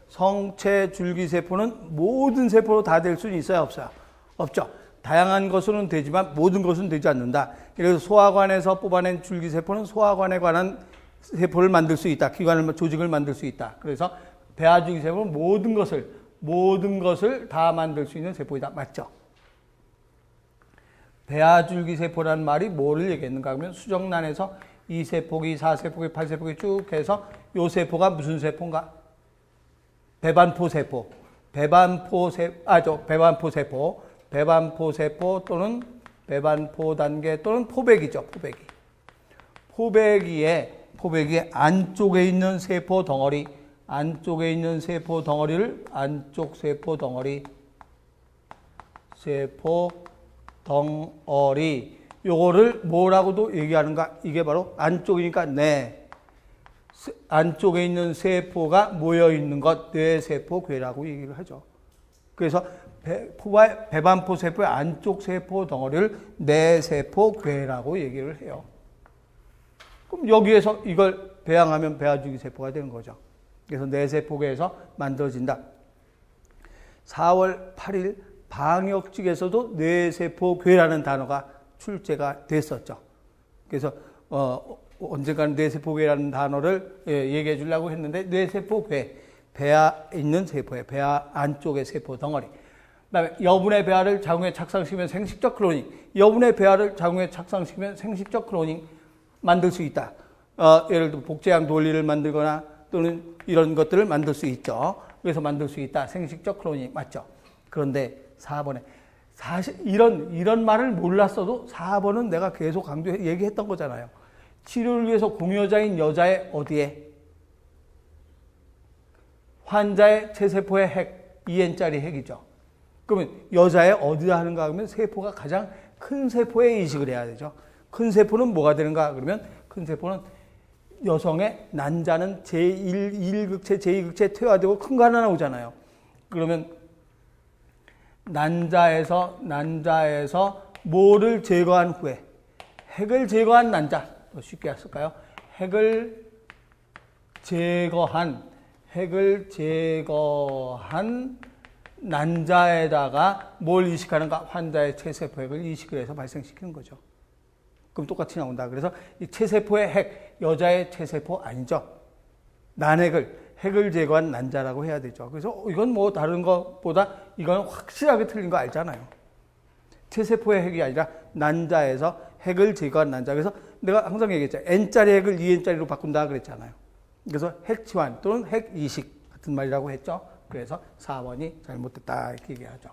성체줄기세포는 모든 세포로 다 될 수는 있어요? 없어요? 없죠. 다양한 것으로는 되지만 모든 것은 되지 않는다. 그래서 소화관에서 뽑아낸 줄기세포는 소화관에 관한 세포를 만들 수 있다. 조직을 만들 수 있다. 그래서 배아줄기세포는 모든 것을 다 만들 수 있는 세포이다. 맞죠? 배아줄기세포라는 말이 뭐를 얘기했는가 하면 수정란에서 2세포기, 4세포기, 8세포기 쭉 해서 요 세포가 무슨 세포인가? 배반포세포 또는 배반포 단계 또는 포배기죠. 포배기의 안쪽에 있는 세포 덩어리를 안쪽 세포 덩어리 요거를 뭐라고도 얘기하는가? 이게 바로 안쪽이니까 안쪽에 있는 세포가 모여 있는 것 뇌세포괴라고 얘기를 하죠. 그래서 배반포 세포의 안쪽 세포 덩어리를 뇌세포괴라고 얘기를 해요. 그럼 여기에서 이걸 배양하면 배아주기세포가 되는 거죠. 그래서 뇌세포계에서 만들어진다. 4월 8일 방역직에서도 뇌세포괴라는 단어가 출제가 됐었죠. 그래서 언젠가는 뇌세포괴라는 단어를 얘기해 주려고 했는데 뇌세포괴, 배아 있는 세포에 배아 안쪽의 세포 덩어리. 그다음에 여분의 배아를 자궁에 착상시키면 생식적 클로닝, 여분의 배아를 자궁에 착상시키면 생식적 클로닝 만들 수 있다. 예를 들어 복제양 돌리를 만들거나 또는 이런 것들을 만들 수 있죠. 그래서 만들 수 있다. 생식적 클로닝 맞죠. 그런데 4번에 사실 이런 말을 몰랐어도 4번은 내가 계속 얘기했던 거잖아요. 치료를 위해서 공여자인 여자의 어디에? 환자의 체세포의 핵, 2N짜리 핵이죠. 그러면 여자의 어디다 하는가 하면 세포가 가장 큰 세포에 이식을 해야 되죠. 큰 세포는 뭐가 되는가? 그러면 큰 세포는 여성의 난자는 제1, 1극체, 제2극체 퇴화되고 큰 거 하나 나오잖아요. 그러면 난자에서 뭐를 제거한 후에 핵을 제거한 난자, 더 쉽게 했을까요? 핵을 제거한 난자에다가 뭘 이식하는가? 환자의 체세포핵을 이식을 해서 발생시키는 거죠. 그럼 똑같이 나온다. 그래서 이 체세포의 핵, 여자의 체세포 아니죠. 핵을 제거한 난자라고 해야 되죠. 그래서 이건 뭐 다른 것보다 이건 확실하게 틀린 거 알잖아요. 체세포의 핵이 아니라 난자에서 핵을 제거한 난자. 그래서 내가 항상 얘기했죠. N짜리 핵을 2N짜리로 바꾼다 그랬잖아요. 그래서 핵치환 또는 핵이식 같은 말이라고 했죠. 그래서 4번이 잘못됐다 이렇게 얘기하죠.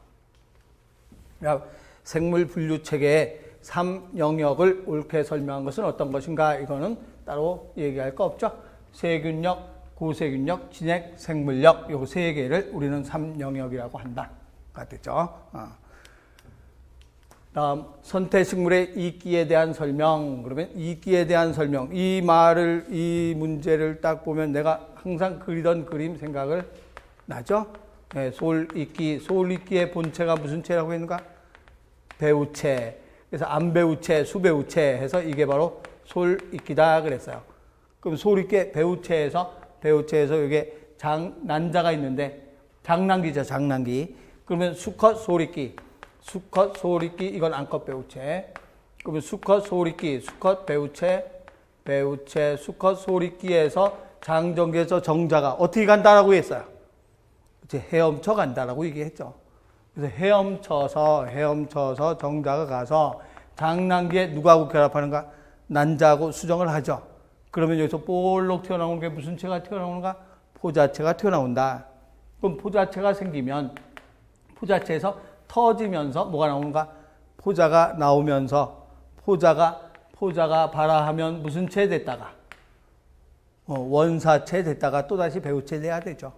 생물 분류 체계의 3영역을 옳게 설명한 것은 어떤 것인가? 이거는 따로 얘기할 거 없죠. 세균력, 고세균력, 진액, 생물력 요 세 개를 우리는 3영역이라고 한다가 되죠. 다음 선택식물의 이끼에 대한 설명. 그러면 이끼에 대한 설명. 이 문제를 딱 보면 내가 항상 그리던 그림 생각을 나죠? 네, 솔이끼의 본체가 무슨 체라고 했는가? 배우체. 그래서 안배우체, 수배우체 해서 이게 바로 솔이끼다 그랬어요. 그럼 솔이끼 배우체에서 이게 난자가 있는데 장난기죠, 장난기. 그러면 수컷 솔이끼 이건 암컷 배우체. 그러면 수컷 솔이끼, 수컷 배우체, 수컷 솔이끼에서 장정기에서 정자가 어떻게 간다라고 했어요? 이제 헤엄쳐 간다라고 얘기했죠. 그래서 헤엄쳐서 정자가 가서 장난기에 누구하고 결합하는가? 난자하고 수정을 하죠. 그러면 여기서 볼록 튀어나오는 게 무슨 체가 튀어나오는가? 포자체가 튀어나온다. 그럼 포자체가 생기면 포자체에서 터지면서 뭐가 나오는가? 포자가 나오면서 포자가 발화하면 무슨 체 됐다가 원사체 됐다가 또다시 배우체 돼야 되죠.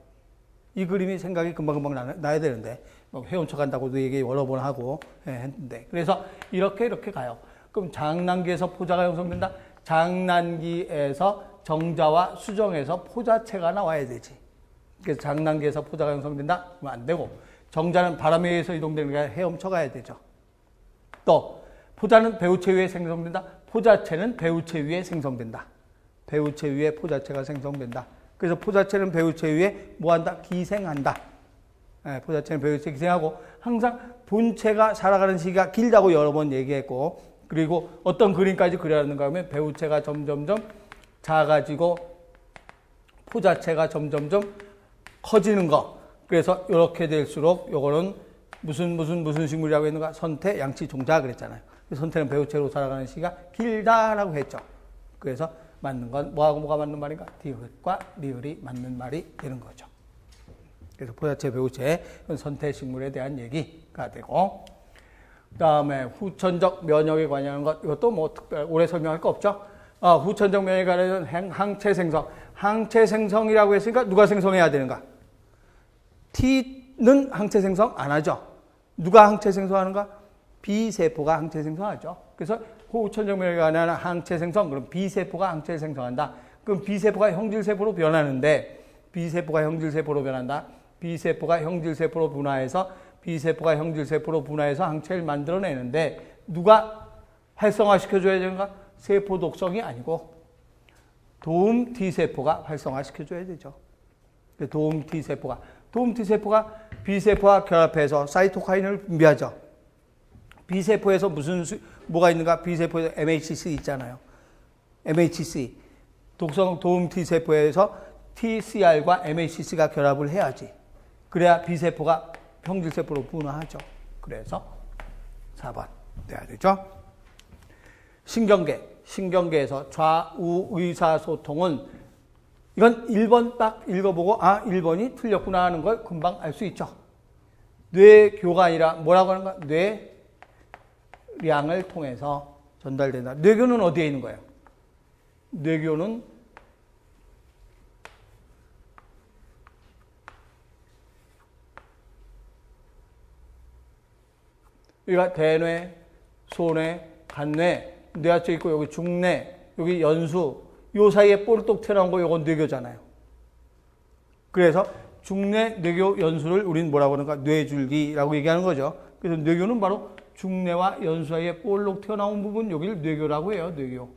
이 그림이 생각이 금방 나야 되는데 헤엄쳐 간다고도 얘기 여러 번 하고 했는데 그래서 이렇게 가요. 그럼 장난기에서 포자가 형성된다. 장난기에서 정자와 수정에서 포자체가 나와야 되지. 그래서 장난기에서 포자가 형성된다? 그러면 안 되고 정자는 바람에 의해서 이동되는 게 아니라 헤엄쳐 가야 되죠. 또 포자는 배우체 위에 생성된다. 포자체는 배우체 위에 생성된다. 배우체 위에 포자체가 생성된다. 그래서 포자체는 배우체 위에 뭐한다? 기생한다. 포자체는 배우체 기생하고 항상 본체가 살아가는 시기가 길다고 여러 번 얘기했고 그리고 어떤 그림까지 그려야 하는가 하면 배우체가 점점점 작아지고 포자체가 점점점 커지는 거. 그래서 이렇게 될수록 요거는 무슨 식물이라고 했는가? 선태, 양치, 종자 그랬잖아요. 선태는 배우체로 살아가는 시기가 길다라고 했죠. 그래서 맞는 건 뭐하고 뭐가 맞는 말인가? 디귿과 리을이 맞는 말이 되는 거죠. 그래서 포자체, 배우체, 선태식물에 대한 얘기가 되고 그 다음에 후천적 면역에 관한 것 이것도 뭐 특별 오래 설명할 거 없죠. 후천적 면역에 관한 항체 생성. 항체 생성이라고 했으니까 누가 생성해야 되는가? T는 항체 생성 안 하죠. 누가 항체 생성하는가? B세포가 항체 생성하죠. 그래서 후천적 면역에 관한 항체 생성, 그럼 B세포가 항체를 생성한다. 그럼 B세포가 형질세포로 변하는데, B세포가 형질세포로 변한다. B세포가 형질세포로 분화해서 항체를 만들어내는데, 누가 활성화시켜줘야 되는가? 세포 독성이 아니고, 도움 T세포가 활성화시켜줘야 되죠. 도움 T세포가 B세포와 결합해서 사이토카인을 분비하죠. B세포에서 뭐가 있는가? B세포에서 MHC 있잖아요. MHC. 독성 도움 T세포에서 TCR과 MHC가 결합을 해야지. 그래야 B세포가 형질세포로 분화하죠. 그래서 4번 돼야 되죠. 신경계에서 좌우 의사소통은 이건 1번 딱 읽어보고 1번이 틀렸구나 하는 걸 금방 알 수 있죠. 뇌교가 아니라 뭐라고 하는가? 뇌량을 통해서 전달된다. 뇌교는 어디에 있는 거예요? 뇌교는 여기가 대뇌, 소뇌, 간뇌, 뇌하체 있고 여기 중뇌, 여기 연수, 요 사이에 볼떡 튀어나온 거 요건 뇌교잖아요. 그래서 중뇌, 뇌교, 연수를 우리는 뭐라고 하는가? 뇌줄기라고 얘기하는 거죠. 그래서 뇌교는 바로 중뇌와 연수 사이에 볼록 튀어나온 부분 여기를 뇌교라고 해요. 뇌교.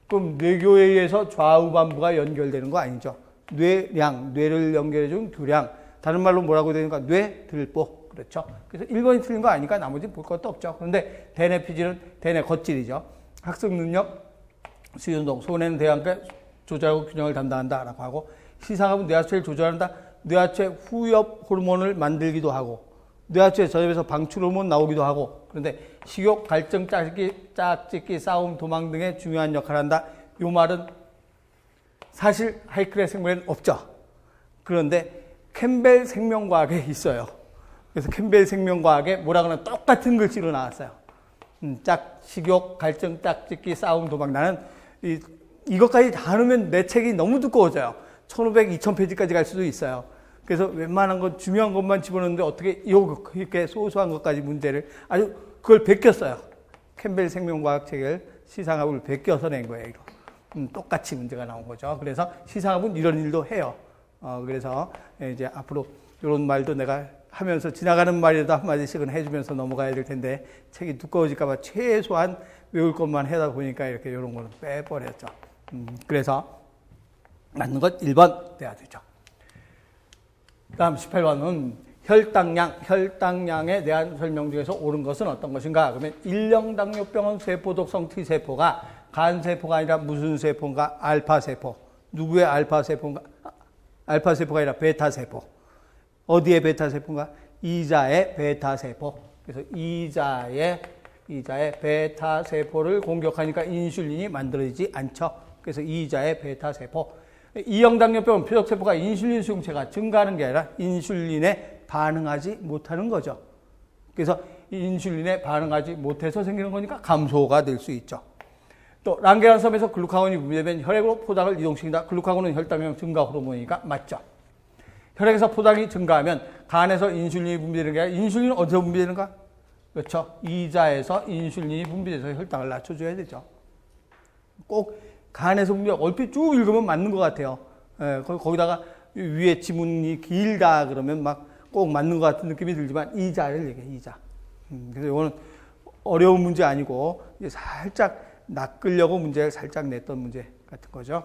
그럼 뇌교에 의해서 좌우반부가 연결되는 거 아니죠. 뇌량, 뇌를 연결해준 교량. 다른 말로 뭐라고 되는가? 뇌들보. 그렇죠. 그래서 1번이 틀린 거 아니까 나머지 볼 것도 없죠. 그런데 대뇌 피질은 대뇌 겉질이죠. 학습 능력, 수윤동, 소뇌는 대항께 조절하고 균형을 담당한다라고 하고, 시상하면 뇌하체를 조절한다. 뇌하체 후엽 호르몬을 만들기도 하고, 뇌하체 전엽에서 방출 호르몬 나오기도 하고, 그런데 식욕, 갈증, 짝짓기, 싸움, 도망 등의 중요한 역할을 한다. 이 말은 사실 하이클의 생물에는 없죠. 그런데 캠벨 생명과학에 있어요. 그래서 캠벨 생명과학에 뭐라 그러나 똑같은 글씨로 나왔어요. 식욕, 갈증, 짝짓기, 싸움, 도망. 나는 이것까지 다 넣으면 내 책이 너무 두꺼워져요. 1500, 2000페이지까지 갈 수도 있어요. 그래서 웬만한 건 중요한 것만 집어넣는데 어떻게 이렇게 소소한 것까지 문제를 아주 그걸 베꼈어요. 캠벨 생명과학 책을 시상학을 베껴서 낸 거예요. 이거. 똑같이 문제가 나온 거죠. 그래서 시상학은 이런 일도 해요. 그래서 이제 앞으로 이런 말도 내가 하면서 지나가는 말이라도 한마디씩은 해주면서 넘어가야 될 텐데 책이 두꺼워질까봐 최소한 외울 것만 하다 보니까 이렇게 이런 거는 빼버렸죠. 그래서 맞는 것 1번 돼야 되죠. 다음 18번은 혈당량에 대한 설명 중에서 옳은 것은 어떤 것인가? 그러면 일형당뇨병은 세포독성 T세포가 간세포가 아니라 무슨 세포인가? 알파세포. 누구의 알파세포인가? 알파세포가 아니라 베타세포. 어디의 베타세포인가? 이자의 베타세포. 그래서 이자의 베타세포를 공격하니까 인슐린이 만들어지지 않죠. 그래서 이자의 베타세포. 이형당뇨병은 표적세포가 인슐린 수용체가 증가하는 게 아니라 인슐린에 반응하지 못하는 거죠. 그래서 인슐린에 반응하지 못해서 생기는 거니까 감소가 될 수 있죠. 또 랑게란섬에서 글루카곤이 분비되면 혈액으로 포당을 이동시킨다. 글루카곤은 혈당량 증가 호르몬이니까 맞죠. 혈액에서 포당이 증가하면 간에서 인슐린이 분비되는 게 아니라 인슐린은 어디서 분비되는가? 그렇죠. 이자에서 인슐린이 분비돼서 혈당을 낮춰줘야 되죠. 꼭 간에서 분비, 얼핏 쭉 읽으면 맞는 것 같아요. 거기다가 위에 지문이 길다 그러면 막 꼭 맞는 것 같은 느낌이 들지만 이자를 얘기해, 이자. 그래서 이거는 어려운 문제 아니고 살짝 낚으려고 문제를 살짝 냈던 문제 같은 거죠.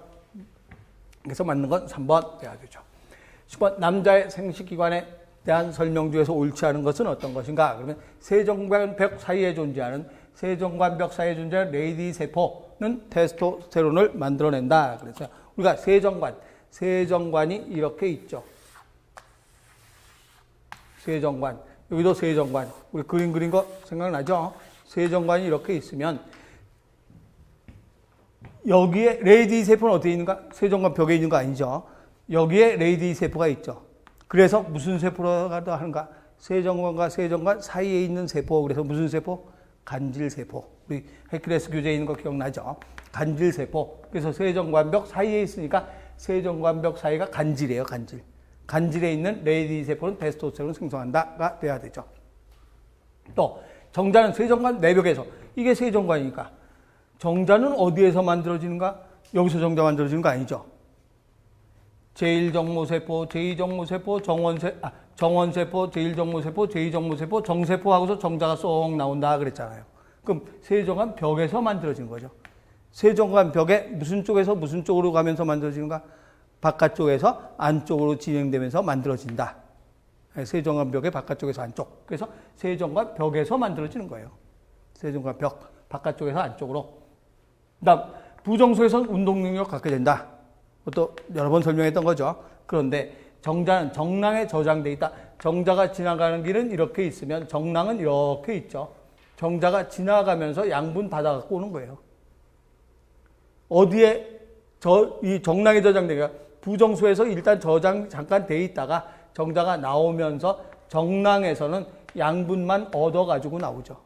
그래서 맞는 건 3번 돼야 되죠. 10번 남자의 생식기관에 대한 설명 중에서 옳지 않은 것은 어떤 것인가? 그러면 세정관벽 사이에 존재하는 레이디 세포는 테스토스테론을 만들어낸다. 그래서 우리가 세정관이 이렇게 있죠. 세정관. 여기도 세정관. 우리 그림 그린 거 생각나죠? 세정관이 이렇게 있으면 여기에 레이디 세포는 어디에 있는가? 세정관 벽에 있는 거 아니죠? 여기에 레이디 세포가 있죠. 그래서 무슨 세포라고 하는가? 세정관과 세정관 사이에 있는 세포. 그래서 무슨 세포? 간질세포. 우리 헤클레스 교재에 있는 거 기억나죠? 간질세포. 그래서 세정관벽 사이에 있으니까 세정관벽 사이가 간질이에요. 간질. 간질에 있는 레이디 세포는 테스토스테론을 생성한다가 돼야 되죠. 또 정자는 세정관 내벽에서. 이게 세정관이니까. 정자는 어디에서 만들어지는가? 여기서 정자 만들어지는 거 아니죠? 제1정모세포, 제2정모세포, 정원세포, 제1정모세포, 제2정모세포, 정세포 하고서 정자가 쏙 나온다 그랬잖아요. 그럼 세정관 벽에서 만들어진 거죠. 세정관 벽에 무슨 쪽에서 무슨 쪽으로 가면서 만들어지는가? 바깥쪽에서 안쪽으로 진행되면서 만들어진다. 세정관 벽의 바깥쪽에서 안쪽. 그래서 세정관 벽에서 만들어지는 거예요. 세정관 벽, 바깥쪽에서 안쪽으로. 그 다음, 부정수에서 운동 능력을 갖게 된다. 그것도 여러 번 설명했던 거죠. 그런데 정자는 정랑에 저장되어 있다. 정자가 지나가는 길은 이렇게 있으면 정랑은 이렇게 있죠. 정자가 지나가면서 양분 받아갖고 오는 거예요. 어디에 이 정랑에 저장되기가 부정수에서 일단 저장 잠깐 돼 있다가 정자가 나오면서 정랑에서는 양분만 얻어가지고 나오죠.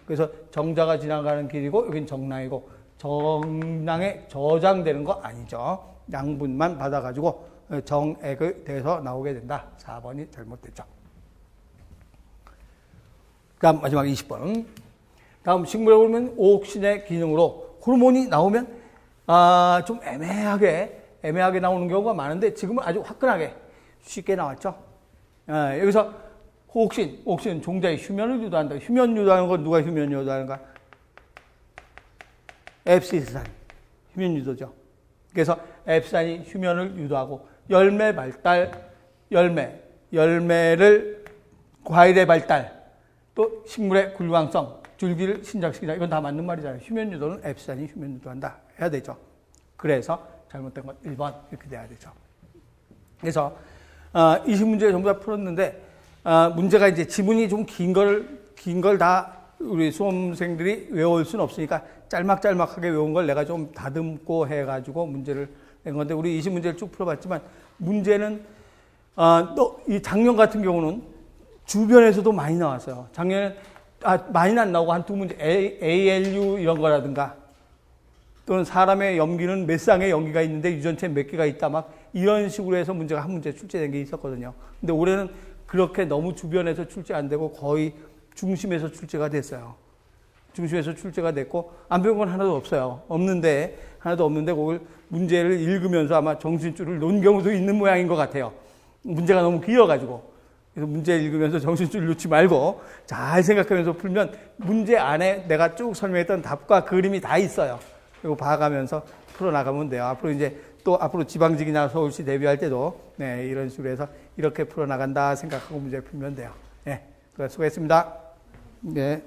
그래서 정자가 지나가는 길이고 여긴 정랑이고 정랑에 저장되는 거 아니죠. 양분만 받아가지고 정액을 돼서 나오게 된다. 4번이 잘못됐죠. 다음 마지막 20번. 다음 식물에 보면 옥신의 기능으로 호르몬이 나오면 좀 애매하게 나오는 경우가 많은데 지금은 아주 화끈하게 쉽게 나왔죠. 여기서 옥신 종자의 휴면을 유도한다. 휴면 유도하는 건 누가 휴면 유도하는가? 앱시산 휴면 유도죠. 그래서 앱산이 휴면을 유도하고 열매 발달, 열매를 과일의 발달, 또 식물의 굴광성, 줄기를 신장시키자. 이건 다 맞는 말이잖아요. 휴면 유도는 앱산이 휴면 유도한다 해야 되죠. 그래서 잘못된 건 1번 이렇게 돼야 되죠. 그래서 20문제 전부 다 풀었는데 문제가 이제 지문이 좀 긴 걸 다 우리 수험생들이 외울 수는 없으니까 짤막짤막하게 외운 걸 내가 좀 다듬고 해가지고 문제를 낸 건데 우리 20문제를 쭉 풀어봤지만 문제는 이 작년 같은 경우는 주변에서도 많이 나왔어요. 작년에는 많이는 안 나오고 한 두 문제 ALU 이런 거라든가 또는 사람의 염기는 몇 쌍의 염기가 있는데 유전체 몇 개가 있다 막 이런 식으로 해서 문제가 한 문제 출제된 게 있었거든요. 근데 올해는 그렇게 너무 주변에서 출제 안 되고 거의 중심에서 출제가 됐어요. 중심에서 출제가 됐고 안 배운 건 하나도 없어요. 하나도 없는데 그걸 문제를 읽으면서 아마 정신줄을 놓은 경우도 있는 모양인 것 같아요. 문제가 너무 길어가지고. 그래서 문제 읽으면서 정신줄 놓지 말고 잘 생각하면서 풀면 문제 안에 내가 쭉 설명했던 답과 그림이 다 있어요. 그리고 봐가면서 풀어나가면 돼요. 앞으로 지방직이나 서울시 대비할 때도 이런 식으로 해서 이렇게 풀어나간다 생각하고 문제 풀면 돼요. 수고했습니다. 네.